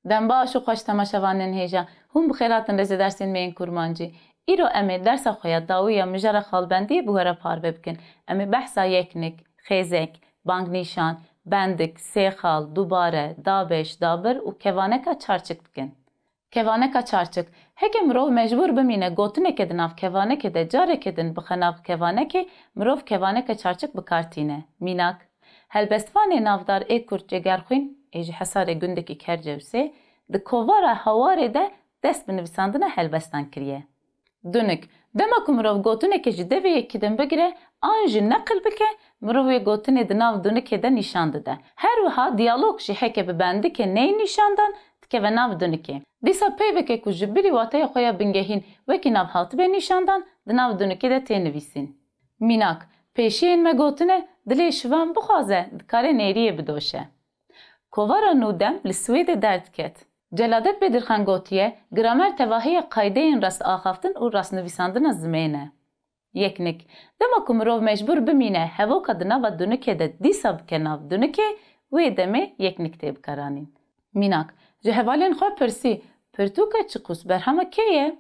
Dem baş û xweş temaşevanên hêja, hûn bi xêratin rêzê dersên me yên kurmancî. Îro em ê dersa xwe ya dawiya mijara xalbendiyê bi were parve bikin. Em ê behsa yeknik, xêzek, bangnîşan, bendik, sêxal, dubare, dabeş, dabir û kevaneka çarçık dikin. Kevaneka çarçık. Heke mirov mecbur bimîne gotinekê di nav kevanekê de carekê din bixe nav kevanekê, mirov kevaneka çarçık bikartîne. Mînak. Helbestvanê navdar ê Kurd Cegerxwîn ê ji Hesarê gundekî Kercewsê di kovara Hawarê de dest bi nivîsandina helbestan kiriye. Dunik. Dema ku mirov gotinekê ji devê yekî din bigire, an jî neqil bike, mirov wê gotinê di nav dunikê de nîşan dide. Her wiha diyalog jî heke bi bendikê neyê nîşandan dikeve nav dunikê. Dîsa peyvekê ku ji birî wateya xwe ya bingehîn wekî nav hatibe nîşandan di nav dunikê de tê nivîsîn. Mînak. Pêşiyên me gotine dilê şivan bixwaze dikare nêriyê bidoşe. Kovara nûdem li Swêdê derdket. Celadet Bedirxan gotiye gramer tevahiya qaydeyên rast axaftin û rastnivîsandina zimêne. Yeknik. Dema ku mirov mecbur bimîne hevoka di nava dunikê de dîsa bike nav dunikê, wê demê yeknik tê bikaranîn. Mînak. Ji hevalên xwe pirsî, pirtûka çiqûs berhema kê ye?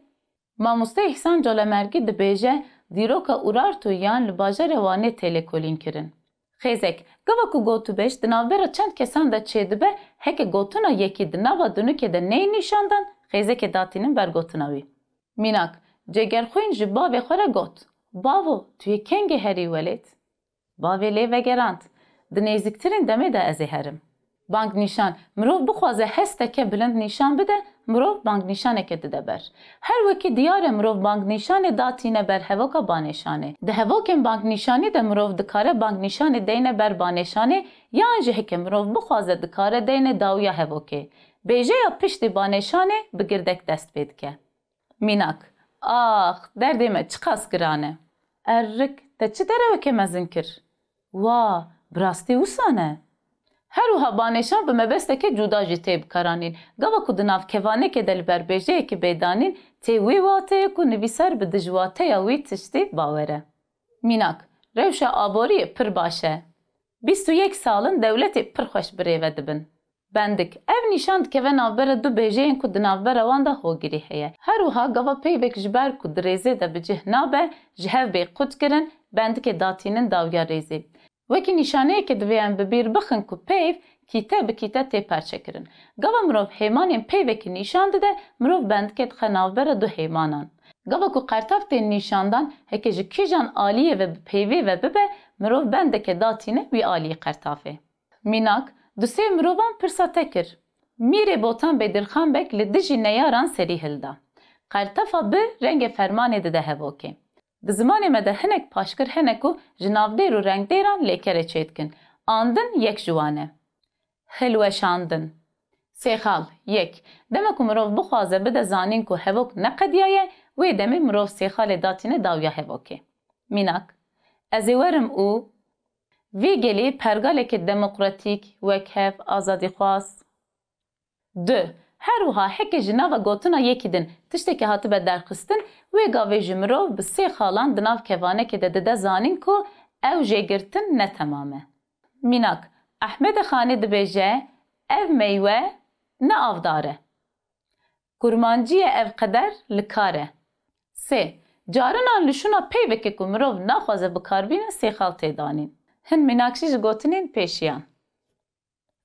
Mamoste İhsan Colemergî dibêje dîroka Urartu yan li bajarê Wanê têlêkolîn kirin. Xêzek. Gava ku gotûbêj di navbera çend kesan de çêdibe, heke gotina yekî di nava dunikê de neyê nîşandan xêzekê datînin ber gotina wî. Mînak. Cegerxwîn ji bavê xwe re got. Bavo, tu yê kengê herî welêt? Bavê lê vegerand. Di nêzîktirên demê de ez ê herim. Bangnîşan. Mirov bixwaze hesteke bilind nîşan bide, mirov bangnîşaneke dide ber. Her wekî diyar e mirov bangnîşanê datîne ber hevoka banêşanê. Di hevokên bangnîşanî de mirov dikare bangnîşanê deyne ber banêşanê, yan jî heke mirov bixwaze dikare deyne dawiya hevokê. Bêjeya piştî banêşanê bi girdek dest pê dike. Mînak. Ah, derdê me çi qas giran e. Errik, te çi derewekê mezin kir? Wa, bi rastî wisa ne? Her wiha banêşan bi mebesteke cuda jî tê bikaranîn. Gava ku di nav kevanekê de li ber bêjeyekî bêdanîn, tê wê wateyê ku nivîsar bi dijwateya wî tiştî bawere. Mînak. Rewşa aboriyê pir baş e. 21 salin dewletê pir xweş birêve dibin. Bendik. Ev nîşan dikeve navbera du bêjeyên ku di navbera wan de hogirî heye. Her wiha gava peyvek ji ber ku di rêzê de bi cih nabe, ji hev bê qut kirin, bendikê datînin dawiya rêzê. Wekî nîşaneyekê divê em bi bîr bixin ku peyv kîte bi kîte tê perçekirin. Gava mirov hêmanên peyvekî nîşan dide, mirov bendikê dixe navbera du hêmanan. Gava ku qertav tên nîşandan heke ji kîjan aliyê ve bi peyvê ve bibe, mirov bendeke datîne wî aliyê qertavê. Mînak. Du sê mirovan pirsa te kir. Mîrê Botan Bedirxan Bek li dijî neyaran serî hilda. Qertefa bi rengê fermanê dide hevokê. Di zimanê me de hinek paşkir hene ku ji navdêr û rengdêran lêkerê çêdikin. Andin yek ji wan e. Hilweşandin. Sêxal yek. Dema ku mirov bixwaze bide zanîn ku hevok ne qediya ye, wê demê mirov sêxalê datîne dawiya hevokê. Mînak. Ez ê werim û vê gelê pergalekê demokratîk, wekhev, azadîxwaz. 2. Her wiha heke ji nava gotina yekî din tiştekî hatibe derxistin, wê gavê ji mirov bi sê xalan di nav kevanekê de dide zanîn ku ew jêgirtin ne temam e. Mînak. Ehmedê Xanê dibêje ev meywe ne avdar e. Kurmanciyê ev qeder li kar e. 3. Carinan li şûna peyvekê ku mirov naxwaze bikarbîne sêxal tê danîn. Hin mînakşî ji gotinên pêşiyan.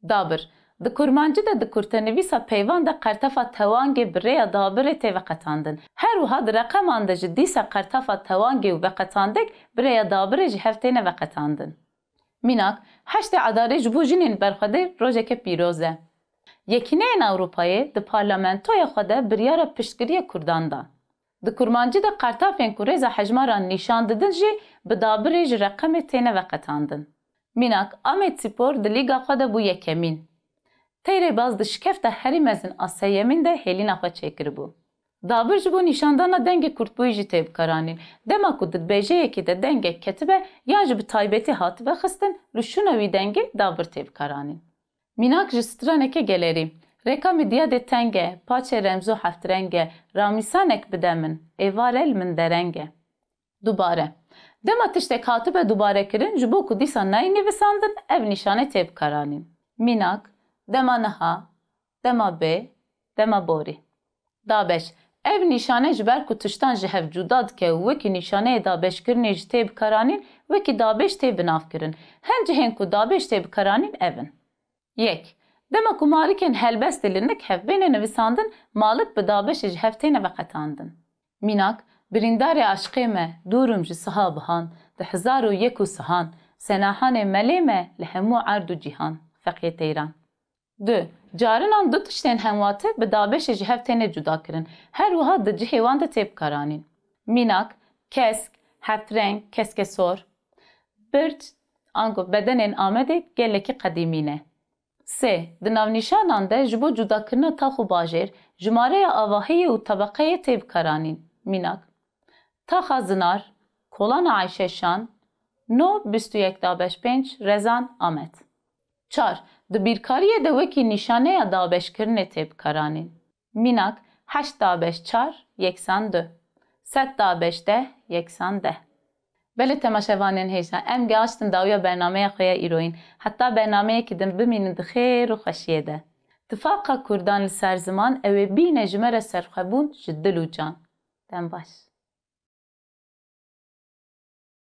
Dabir. Di kurmancî de di kurtenivîsa peyvan de qertefa tewangê bi rêya dabirê tê veqetandin. Her wiha di reqeman de ji dîsa qertefa tewangê û veqetandek bi rêya dabirê ji hev têne veqetandin. Mînak. Heştê edarê ji bo jinên berxwedê rojeke pîroz e. Yekîneyên Ewropayê di parlamentoya xwe de biryara piştgiriya Kurdan da. Di kurmancî de qertafên ku rêza hejmaran nîşan didin jî bi dabirê ji reqemê têne veqetandin. Mînak. Amed Spor di lîga xwe de bû yekemîn. Teyrê baz di şikefta herî mezin a seyemîn de hêlîna xwe çêkiribû. Dabir ji bo nîşandana dengê Kurtbûyî jî tê bikaranîn. Dema ku di bêjeyekî de dengek ketibe yan ji bi taybetî hatibe xistin, li şûna wî dengê dabir tê bikaranîn. Mînak ji straneke gelerî. Rêka midyadê teng e, paçê remzo heftreng e, ramîsanek bide min, êvarel min dereng e. Dubare. Dema tiştek hatibe dubare kirin, ji bo ku dîsa nayê nivîsandin, ev nîşane tê bikaranîn. Mînak. Dema niha. dema B, dema borî. Da beş. Ev nîşane ji ber ku tiştan ji hev cuda dike û wekî nîşaneyê dabeşkirinê jî tê bikaranîn, wekî dabeş tê binavkirin. Hin cihên ku dabeş tê bikaranîn ev in. Yek. Dema ku malikên helbestê li nik hevbênê nivîsandin, malik bi dabeşê ji hev têne veqetandin. Mînak, birîndarê aşiqê me, dûrum ji siha bihan, di hezar û yek û sihan, senahanê melê me li hemû erd û cîhan. Feqî Teyran. 2. Carinan du tiştên hemwate bi dabeşê ji hev têne cuda kirin. Her wiha di cihê wan de tê bikaranîn. Mînak, kesk, hevtreng, keskesor. Birç, ango bedenên Amedê gelekî qedîmî ne. 3. Di navnîşanan de ji bo cudakirina tax û bajêr, jimareya avahiyê û tebeqeyê tê bikaranîn. Mînak, taxa zinar, kolana Ayşeşan, no 21 Rezan Amed. 4. Di bîrkariyê de wekî nîşaneya dabeşkirinê tê bikaranîn. Mînak, 8 102. 7 110. Belê temaşevanên hêja, em gehaştin dawiya bernameya xwe ya îroyîn. Heta bernameyekî din bimînin di xêr û xweşiyê de. Tifaqa Kurdan li ser ziman ew ê bîne ji me re serxwebûn ji dil û can. Dem baş.